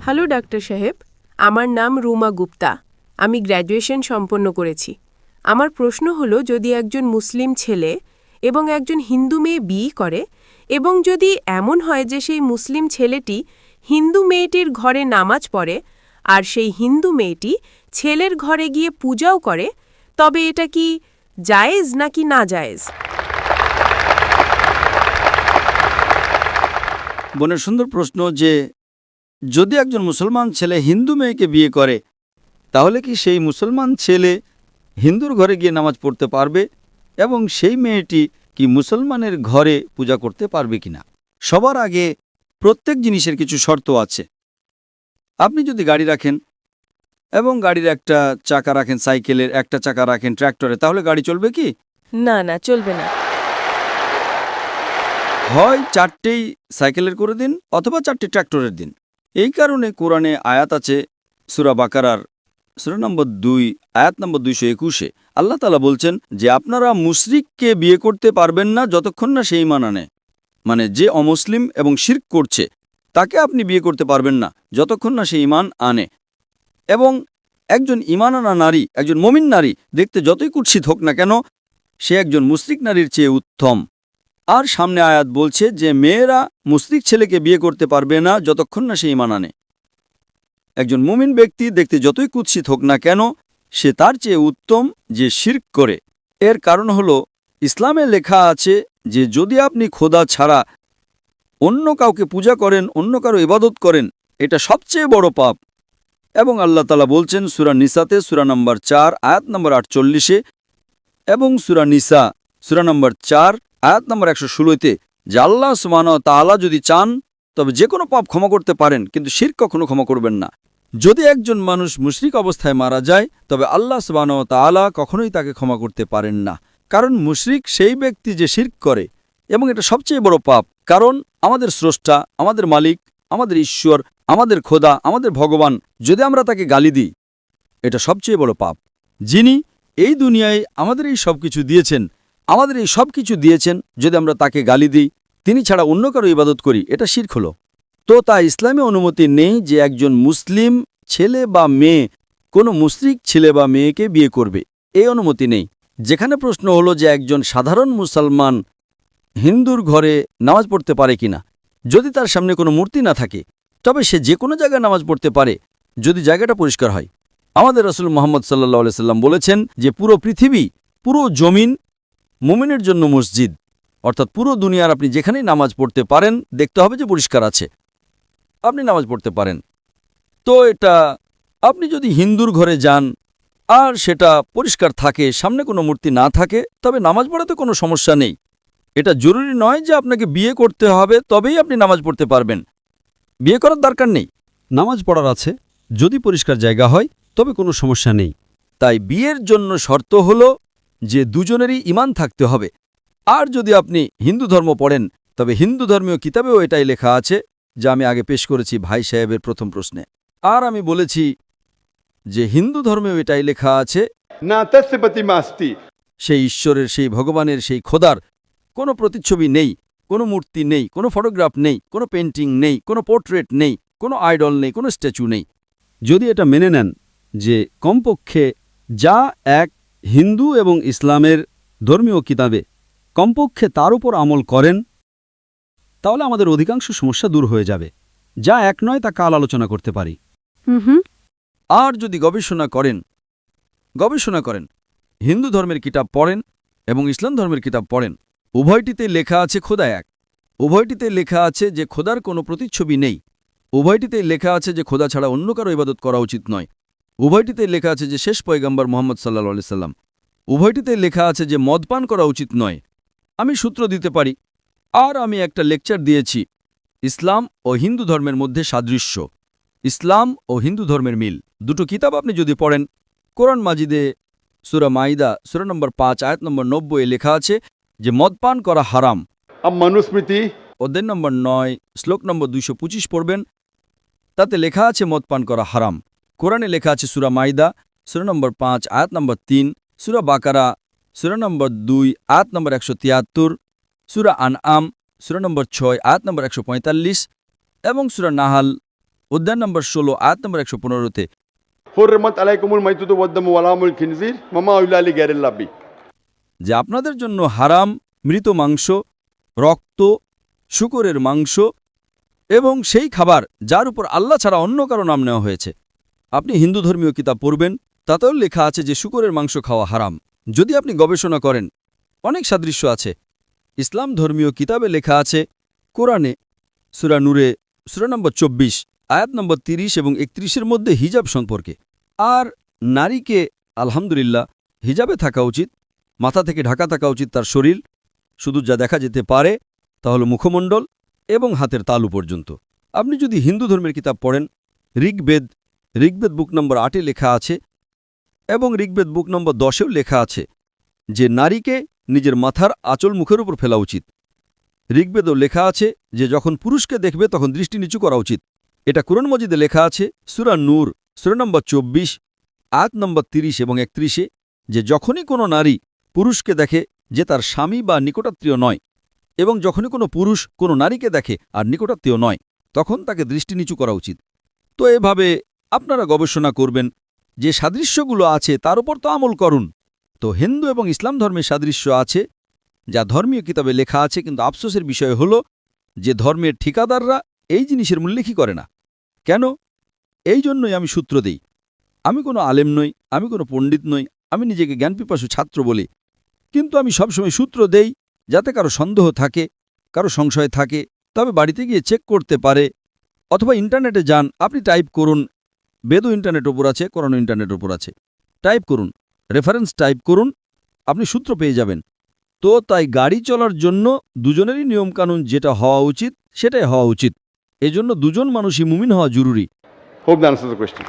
Hello doctor সাহেব, আমার নাম রুমা গুপ্তা। আমি গ্র্যাজুয়েশন সম্পন্ন করেছি। আমার প্রশ্ন হলো, যদি একজন মুসলিম ছেলে এবং একজন হিন্দু মেয়ে বিয়ে করে এবং যদি এমন হয় যে সেই মুসলিম ছেলেটি হিন্দু মেয়েটির ঘরে নামাজ পড়ে আর সেই হিন্দু মেয়েটি ছেলের ঘরে গিয়ে পূজাও করে, তবে এটা কি জায়েজ নাকি না জায়েজ? বোনের সুন্দর প্রশ্ন যে যদি একজন মুসলমান ছেলে হিন্দু মেয়েকে বিয়ে করে তাহলে কি সেই মুসলমান ছেলে হিন্দুর ঘরে গিয়ে নামাজ পড়তে পারবে এবং সেই মেয়েটি কি মুসলমানের ঘরে পূজা করতে পারবে কিনা? সবার আগে প্রত্যেক জিনিসের কিছু শর্ত আছে। আপনি যদি গাড়ি রাখেন এবং গাড়ির একটা চাকা রাখেন, সাইকেলের একটা চাকা রাখেন ট্র্যাক্টরে, তাহলে গাড়ি চলবে কি? না, না, চলবে না। হয় চারটেই সাইকেলের করে দিন অথবা চারটে ট্র্যাক্টরের দিন। এই কারণে কোরআনে আয়াত আছে সূরা বাকারার সূরা নম্বর 2 আয়াত নম্বর 221-এ আল্লাহ তাআলা বলছেন যে আপনারা মুশরিককে বিয়ে করতে পারবেন না যতক্ষণ না সে ঈমান আনে। মানে যে অমুসলিম এবং শিরক করছে তাকে আপনি বিয়ে করতে পারবেন না যতক্ষণ না সে ঈমান আনে। এবং একজন ঈমান আনা নারী, একজন মুমিন নারী দেখতে যতই কুৎসিত হোক না কেন, সে একজন মুশরিক নারীর চেয়ে উত্তম। আর সামনে আয়াত বলছে যে মেয়েরা মুশরিক ছেলেকে বিয়ে করতে পারবে না যতক্ষণ না সে ঈমান আনে। একজন মুমিন ব্যক্তি দেখতে যতই কুৎসিত হোক না কেন, সে তার চেয়ে উত্তম যে শিরক করে। এর কারণ হলো ইসলামে লেখা আছে যে যদি আপনি খোদা ছাড়া অন্য কাউকে পূজা করেন, অন্য কারো ইবাদত করেন, এটা সবচেয়ে বড় পাপ। এবং আল্লাহ তাআলা বলছেন সূরা নিসাতে সূরা নম্বর 4 আয়াত নম্বর 48-এ এবং সূরা নিসা সূরা নম্বর 4 আয়াত নম্বর 116-তে যে আল্লাহ সুবহানাহু ওয়া তাআলা যদি চান তবে যে কোনো পাপ ক্ষমা করতে পারেন, কিন্তু শিরক কখনো ক্ষমা করবেন না। যদি একজন মানুষ মুশরিক অবস্থায় মারা যায় তবে আল্লাহ সুবহানাহু ওয়া তাআলা কখনোই তাকে ক্ষমা করতে পারেন না। কারণ মুশরিক সেই ব্যক্তি যে শিরক করে, এবং এটা সবচেয়ে বড় পাপ। কারণ আমাদের স্রষ্টা, আমাদের মালিক, আমাদের ঈশ্বর, আমাদের খোদা, আমাদের ভগবান, যদি আমরা তাকে গালি দিই, এটা সবচেয়ে বড় পাপ। যিনি এই দুনিয়ায় আমাদের এই সব কিছু দিয়েছেন, আমাদের এই সব কিছু দিয়েছেন, যদি আমরা তাকে গালি দিই, তিনি ছাড়া অন্য কারো ইবাদত করি, এটা শিরক হলো। তো তা ইসলামে অনুমতি নেই যে একজন মুসলিম ছেলে বা মেয়ে কোনো মুশরিক ছেলে বা মেয়েকে বিয়ে করবে, এই অনুমতি নেই। যেখানে প্রশ্ন হলো যে একজন সাধারণ মুসলমান হিন্দুর ঘরে নামাজ পড়তে পারে কিনা। যদি তার সামনে কোনো মূর্তি না থাকে তবে সে যে কোনো জায়গায় নামাজ পড়তে পারে, যদি জায়গাটা পরিষ্কার হয়। আমাদের রাসূল মুহাম্মদ সাল্লাল্লাহু আলাইহি সাল্লাম বলেছেন যে পুরো পৃথিবী, পুরো জমিন মুমিনের জন্য মসজিদ। অর্থাৎ পুরো দুনিয়ার আপনি যেখানেই নামাজ পড়তে পারেন, দেখতে হবে যে পরিষ্কার আছে, আপনি নামাজ পড়তে পারেন। তো এটা আপনি যদি হিন্দুর ঘরে যান আর সেটা পরিষ্কার থাকে, সামনে কোনো মূর্তি না থাকে, তবে নামাজ পড়াতে কোনো সমস্যা নেই। এটা জরুরি নয় যে আপনাকে বিয়ে করতে হবে তবেই আপনি নামাজ পড়তে পারবেন। বিয়ে করার দরকার নেই, নামাজ পড়ার আছে, যদি পরিষ্কার জায়গা হয় তবে কোনো সমস্যা নেই। তাই বিয়ের জন্য শর্ত হলো যে দুজনেরই ঈমান থাকতে হবে। আর যদি আপনি হিন্দু ধর্ম পড়েন তবে হিন্দু ধর্মীয় কিতাবেও এটাই লেখা আছে, যা আমি আগে পেশ করেছি ভাই সাহেবের প্রথম প্রশ্নে। আর আমি বলেছি যে হিন্দু ধর্মেও এটাই লেখা আছে, সেই ঈশ্বরের, সেই ভগবানের, সেই খোদার কোনো প্রতিচ্ছবি নেই, কোনো মূর্তি নেই, কোনো ফটোগ্রাফ নেই, কোনো পেন্টিং নেই, কোনো পোর্ট্রেট নেই, কোনো আইডল নেই, কোনো স্ট্যাচু নেই। যদি এটা মেনে নেন যে কমপক্ষে যা এক হিন্দু এবং ইসলামের ধর্মীয় কিতাবে, কমপক্ষে তার উপর আমল করেন, তাহলে আমাদের অধিকাংশ সমস্যা দূর হয়ে যাবে। যা এক নয় তা কাল আলোচনা করতে পারি। আর যদি গবেষণা করেন, হিন্দু ধর্মের কিতাব পড়েন এবং ইসলাম ধর্মের কিতাব পড়েন, উভয়টিতে লেখা আছে খোদা এক। উভয়টিতে লেখা আছে যে খোদার কোনো প্রতিচ্ছবি নেই। উভয়টিতে লেখা আছে যে খোদা ছাড়া অন্য কারো ইবাদত করা উচিত নয়। উভয়টিতে লেখা আছে যে শেষ পয়গম্বর মুহাম্মদ সাল্লাল্লাহু আলাইহি সাল্লাম। উভয়টিতে লেখা আছে যে মদপান করা উচিত নয়। আমি সূত্র দিতে পারি। আর আমি একটা লেকচার দিয়েছি, ইসলাম ও হিন্দু ধর্মের মধ্যে সাদৃশ্য, ইসলাম ও হিন্দু ধর্মের মিল। দুটো কিতাব আপনি যদি পড়েন, কোরআন মাজিদে সূরা মাইদা সূরা নম্বর 5 আয়াত নম্বর 90 লেখা আছে যে মদপান করা হারাম। মনুস্মৃতি অধ্যায় নম্বর 9 শ্লোক নম্বর 225 পড়বেন, তাতে লেখা আছে মদপান করা হারাম। কোরআনে লেখা আছে সূরা মাইদা সূরা নম্বর 5 আয়াত নম্বর 3, সূরা বাকারা সূরা নম্বর 2 আয়াত নম্বর 173, সূরা আনআম সূরা নম্বর 6 আয়াত নম্বর 145 এবং সূরা নাহাল অধ্যায় নম্বর 16 আয়াত নম্বর 115-তে حرمت عليكم الميتة والدم ولحم الخنزير وما أهل لغير الله به যে আপনাদের জন্য হারাম মৃত মাংস, রক্ত, শূকরের মাংস এবং সেই খাবার যার উপর আল্লাহ ছাড়া অন্য কারো নাম নেওয়া হয়েছে। আপনি হিন্দু ধর্মীয় কিতাব পড়বেন, তাতেও লেখা আছে যে শূকরের মাংস খাওয়া হারাম। যদি আপনি গবেষণা করেন, অনেক সাদৃশ্য আছে। ইসলাম ধর্মীয় কিতাবে লেখা আছে, কোরআনে সূরা নূরে সূরা নম্বর 24 আয়াত নম্বর 30 এবং 31-এর মধ্যে হিজাব সম্পর্কে। আর নারীকে আলহামদুলিল্লাহ হিজাবে থাকা উচিত, মাথা থেকে ঢাকা থাকা উচিত তার শরীর, শুধু যা দেখা যেতে পারে তা হল মুখমণ্ডল এবং হাতের তালু পর্যন্ত। আপনি যদি হিন্দু ধর্মের কিতাব পড়েন, ঋগ্বেদ বুক নম্বর 8-এ লেখা আছে এবং ঋগ্বেদ বুক নম্বর 10-এও লেখা আছে যে নারীকে নিজের মাথার আঁচল মুখের উপর ফেলা উচিত। ঋগ্বেদও লেখা আছে যে যখন পুরুষকে দেখবে তখন দৃষ্টি নিচু করা উচিত। এটা কুরআন মজিদে লেখা আছে সূরা নূর সূরা নম্বর 24 আয়াত নম্বর 30 এবং 31-এ যে যখনই কোনো নারী পুরুষকে দেখে যে তার স্বামী বা নিকটাত্মীয় নয়, এবং যখনই কোনো পুরুষ কোনো নারীকে দেখে আর নিকটাত্মীয় নয়, তখন তাকে দৃষ্টি নিচু করা উচিত। তো এভাবে আপনারা গবেষণা করবেন, যে সাদৃশ্যগুলো আছে তার উপর তো আমল করুন। তো হিন্দু এবং ইসলাম ধর্মের সাদৃশ্য আছে যা ধর্মীয় কিতাবে লেখা আছে, কিন্তু আফসোসের বিষয় হল যে ধর্মের ঠিকাদাররা এই জিনিসের উল্লেখই করে না। কেন? এই জন্যই আমি সূত্র দেই। আমি কোনো আলেম নই, আমি কোনো পণ্ডিত নই, আমি নিজেকে জ্ঞানপিপাসু ছাত্র বলি, কিন্তু আমি সবসময় সূত্র দেই যাতে কারো সন্দেহ থাকে, কারো সংশয় থাকে, তবে বাড়িতে গিয়ে চেক করতে পারে। অথবা ইন্টারনেটে যান, আপনি টাইপ করুন, বেদও ইন্টারনেট ওপর আছে, কোরআনও ইন্টারনেট ওপর আছে, টাইপ করুন, রেফারেন্স টাইপ করুন, আপনি সূত্র পেয়ে যাবেন। তো তাই গাড়ি চলার জন্য দুজনেরই নিয়মকানুন যেটা হওয়া উচিত সেটাই হওয়া উচিত। এজন্য দুজন মানুষই মুমিন হওয়া জরুরি। Hope that answers the question.